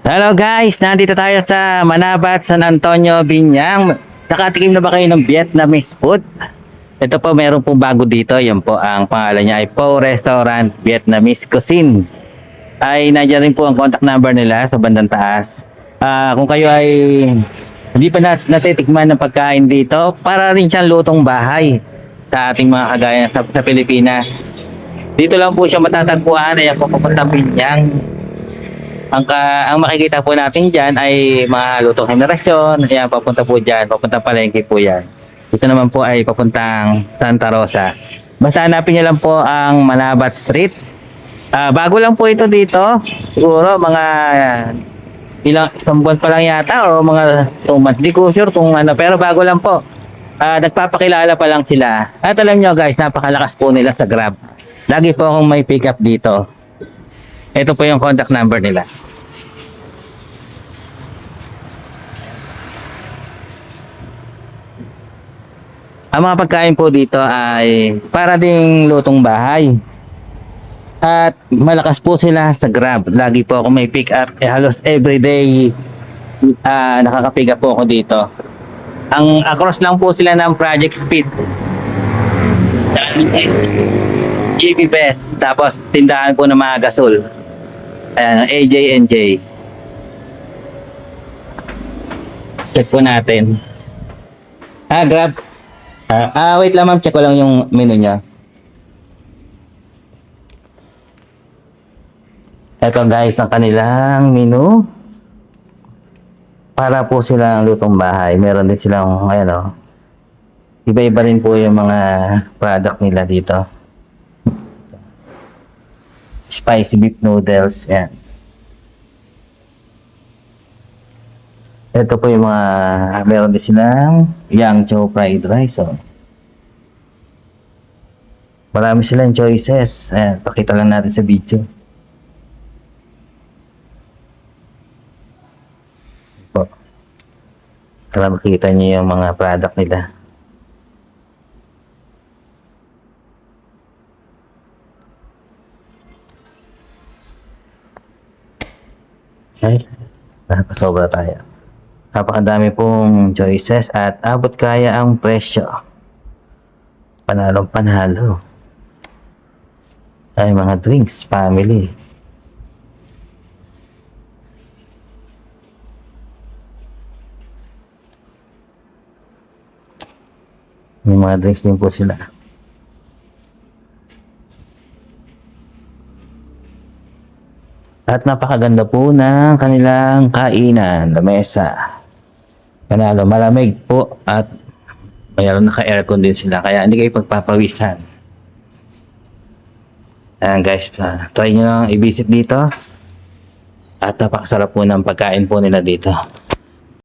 Hello guys, nandito tayo sa Manabat, San Antonio, Biñang. Nakatikim na ba kayo ng Vietnamese food? Ito po, meron po bago dito. Yan po, ang pangalan niya ay Po Restaurant Vietnamese Cuisine. Ay nandiyan rin po ang contact number nila sa bandang taas. Kung kayo ay hindi pa natitikman ng pagkain dito, para rin siyang lutong bahay sa ating mga kagaya sa Pilipinas. Dito lang po siya matatagpuan. Ayan po, papuntang Biñang. Ang makikita po natin dyan ay mga lutong henerasyon. Ayan, papunta po dyan. Papunta palengke po yan. Ito naman po ay papuntang Santa Rosa. Basta hanapin niyo lang po ang Manabat Street. Bago lang po ito dito. Siguro mga isang buwan pa lang yata o mga 2 months. Di ko sure kung ano. Pero bago lang po. Nagpapakilala pa lang sila. At alam nyo guys, napakalakas po nila sa Grab. Lagi po akong may pick up dito. Ito po yung contact number nila. Ang mga pagkain po dito ay para ding lutong bahay. At malakas po sila sa Grab. Lagi po ako may pick up. Halos everyday nakaka-pick up po ako dito. Ang across lang po sila ng Project Speed. GB Best. Tapos tindahan po ng mga gasol. AJ&J. Check po natin. Grab. Wait lang ma'am, check ko lang yung menu niya. Ito guys, ang kanilang menu. Para po silang lutong bahay. Meron din silang, ayan o. Iba-iba rin po yung mga product nila dito. Spicy beef noodles. Ayan. Ito po yung mga, meron din silang Yang Chow fried rice. Oh. Marami silang choices. Ayan, pakita lang natin sa video. Po. Para makita niyo yung mga product nila. Ay, napasobra tayo. Napakadami pong choices at abot kaya ang presyo. Panalong panalo. Ay, mga drinks, family. May mga drinks din po sila. At napakaganda po ng kanilang kainan, lamesa. Panalo, malamig po at mayroon naka-aircon din sila kaya hindi kayo pagpapawisan. Ayan guys, try nyo lang i-visit dito at napakasarap po ng pagkain po nila dito.